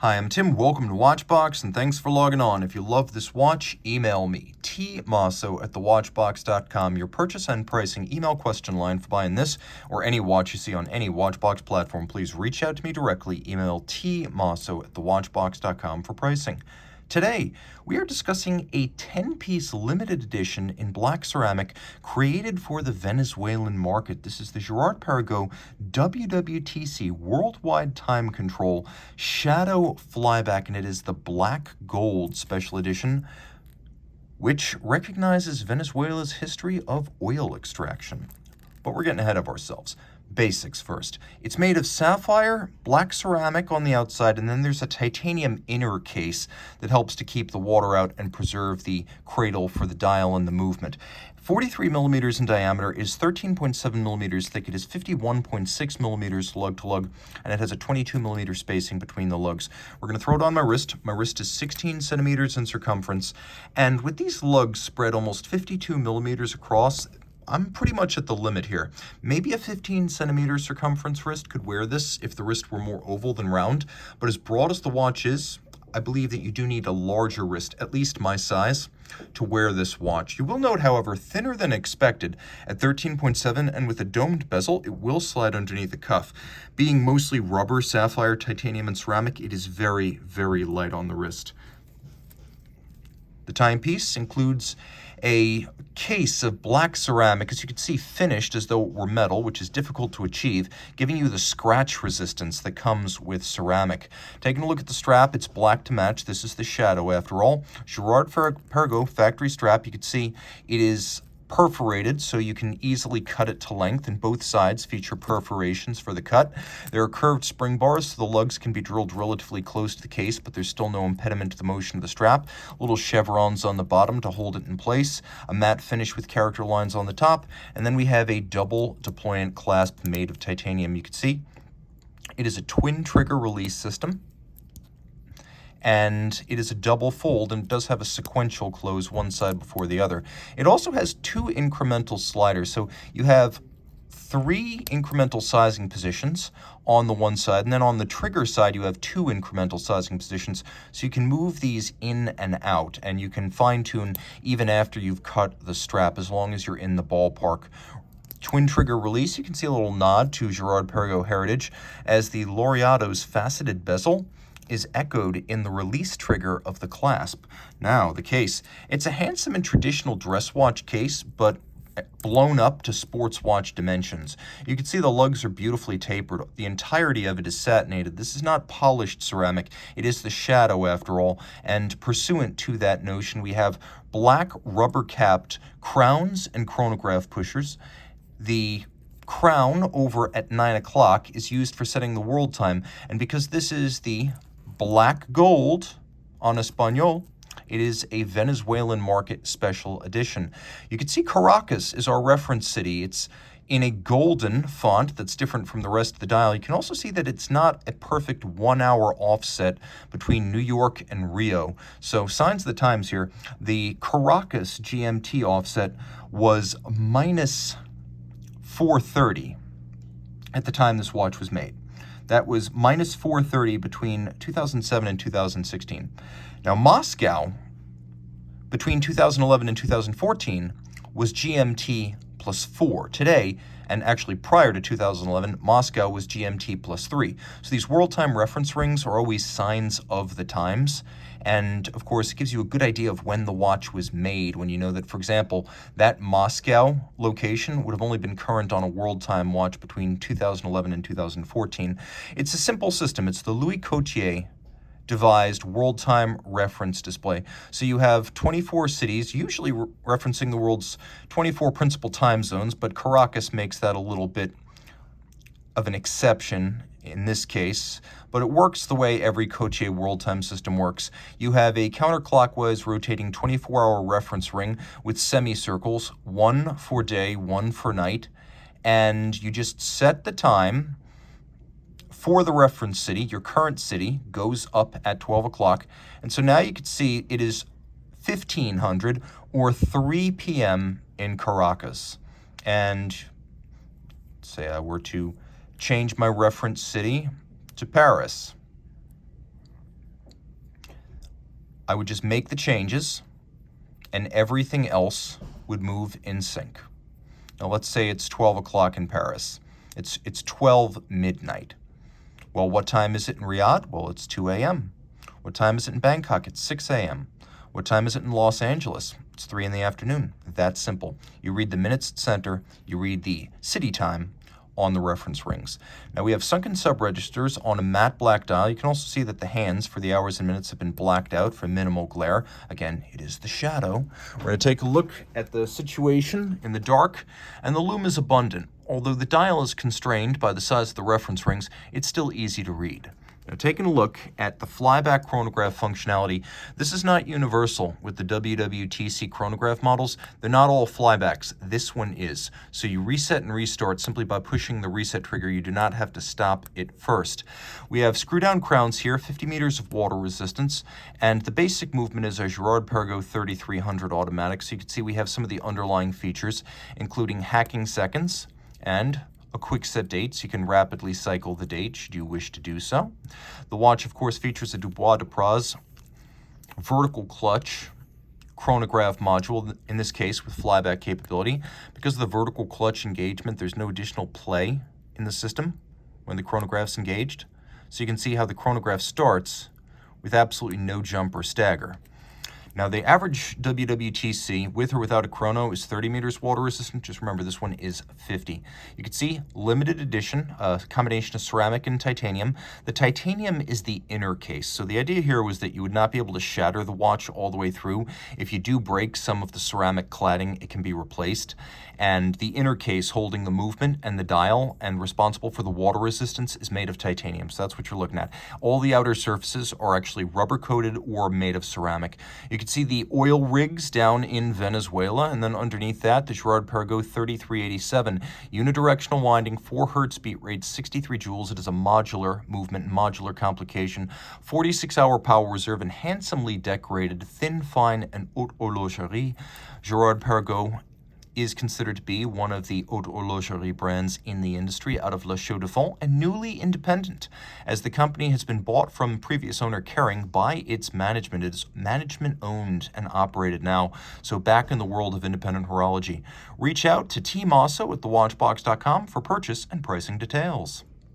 Hi, I'm Tim. Welcome to Watchbox, and thanks for logging on. If you love this watch, email me, tmosso@thewatchbox.com. Your purchase and pricing email question line for buying this or any watch you see on any Watchbox platform. Please reach out to me directly. Email tmosso@thewatchbox.com for pricing. Today, we are discussing a 10-piece limited edition in black ceramic created for the Venezuelan market. This is the Girard-Perregaux WW.TC Worldwide Time Control Shadow Flyback, and it is the black gold special edition, which recognizes Venezuela's history of oil extraction. But we're getting ahead of ourselves. Basics first. It's made of sapphire, black ceramic on the outside, and then there's a titanium inner case that helps to keep the water out and preserve the cradle for the dial and the movement. 43 millimeters in diameter, is 13.7 millimeters thick, it is 51.6 millimeters lug-to-lug, and it has a 22 millimeter spacing between the lugs. We're going to throw it on my wrist. My wrist is 16 centimeters in circumference, and with these lugs spread almost 52 millimeters across, I'm pretty much at the limit here. Maybe a 15 centimeter circumference wrist could wear this if the wrist were more oval than round, but as broad as the watch is, I believe that you do need a larger wrist, at least my size, to wear this watch. You will note, however, thinner than expected at 13.7, and with a domed bezel, it will slide underneath the cuff. Being mostly rubber, sapphire, titanium, and ceramic, it is very, very light on the wrist. The timepiece includes a case of black ceramic, as you can see, finished as though it were metal, which is difficult to achieve, giving you the scratch resistance that comes with ceramic. Taking a look at the strap, it's black to match. This is the Shadow, after all. Girard-Perregaux factory strap. You can see it is perforated, so you can easily cut it to length, and both sides feature perforations for the cut. There are curved spring bars, so the lugs can be drilled relatively close to the case, but there's still no impediment to the motion of the strap. Little chevrons on the bottom to hold it in place, a matte finish with character lines on the top, and then we have a double deployant clasp made of titanium. You can see it is a twin trigger release system, and it is a double fold, and it does have a sequential close one side before the other. It also has two incremental sliders, so you have three incremental sizing positions on the one side, and then on the trigger side you have two incremental sizing positions, so you can move these in and out, and you can fine-tune even after you've cut the strap, as long as you're in the ballpark. Twin trigger release, you can see a little nod to Girard-Perregaux heritage, as the Laureato's faceted bezel is echoed in the release trigger of the clasp. Now, the case. It's a handsome and traditional dress watch case, but blown up to sports watch dimensions. You can see the lugs are beautifully tapered. The entirety of it is satinated. This is not polished ceramic. It is the Shadow, after all, and pursuant to that notion, we have black rubber-capped crowns and chronograph pushers. The crown over at 9 o'clock is used for setting the world time, and because this is the black gold on Espanol, it is a Venezuelan market special edition. You can see Caracas is our reference city. It's in a golden font that's different from the rest of the dial. You can also see that it's not a perfect 1 hour offset between New York and Rio. So signs of the times here. The Caracas GMT offset was minus 430 at the time this watch was made. That was minus 430 between 2007 and 2016. Now, Moscow, between 2011 and 2014, was GMT plus 4. Today, and actually prior to 2011, Moscow was GMT plus 3. So these world time reference rings are always signs of the times. And of course, it gives you a good idea of when the watch was made, when you know that, for example, that Moscow location would have only been current on a world time watch between 2011 and 2014. It's a simple system. It's the Louis Coutier devised world time reference display. So you have 24 cities, usually referencing the world's 24 principal time zones, but Caracas makes that a little bit of an exception in this case, but it works the way every Coutier world time system works. You have a counterclockwise rotating 24-hour reference ring with semicircles, one for day, one for night, and you just set the time for the reference city. Your current city goes up at 12 o'clock, and so now you can see it is 1500 or 3 p.m. in Caracas. And say I were to change my reference city to Paris. I would just make the changes and everything else would move in sync. Now let's say it's 12 o'clock in Paris. It's 12 midnight. Well, what time is it in Riyadh? Well, it's 2 a.m. What time is it in Bangkok? It's 6 a.m. What time is it in Los Angeles? It's 3 in the afternoon. That's simple. You read the minutes at center, you read the city time on the reference rings. Now we have sunken sub registers on a matte black dial. You can also see that the hands for the hours and minutes have been blacked out for minimal glare. Again, it is the Shadow. We're going to take a look at the situation in the dark, and the lume is abundant. Although the dial is constrained by the size of the reference rings, it's still easy to read. Now, taking a look at the Flyback Chronograph functionality, this is not universal with the WW.TC chronograph models. They're not all flybacks. This one is. So you reset and restart simply by pushing the reset trigger. You do not have to stop it first. We have screw-down crowns here, 50 meters of water resistance, and the basic movement is a Girard-Perregaux 3300 automatic. So you can see we have some of the underlying features, including hacking seconds and a quick set date, so you can rapidly cycle the date should you wish to do so. The watch, of course, features a Dubois de Praz vertical clutch chronograph module, in this case with flyback capability. Because of the vertical clutch engagement, there's no additional play in the system when the chronograph's engaged. So you can see how the chronograph starts with absolutely no jump or stagger. Now, the average WW.TC, with or without a chrono, is 30 meters water resistant. Just remember, this one is 50. You can see limited edition, a combination of ceramic and titanium. The titanium is the inner case. So the idea here was that you would not be able to shatter the watch all the way through. If you do break some of the ceramic cladding, it can be replaced. And the inner case holding the movement and the dial and responsible for the water resistance is made of titanium. So that's what you're looking at. All the outer surfaces are actually rubber-coated or made of ceramic. You can see the oil rigs down in Venezuela, and then underneath that, the Girard-Perregaux 3387. Unidirectional winding, 4 Hz beat rate, 63 joules. It is a modular movement, modular complication, 46-hour power reserve, and handsomely decorated, thin, fine, and haute horlogerie. Girard-Perregaux is considered to be one of the haute horlogerie brands in the industry out of La Chaux-de-Fonds, and newly independent, as the company has been bought from previous owner Kering by its management. It is management owned and operated now, so back in the world of independent horology. Reach out to Team Mosso at thewatchbox.com for purchase and pricing details.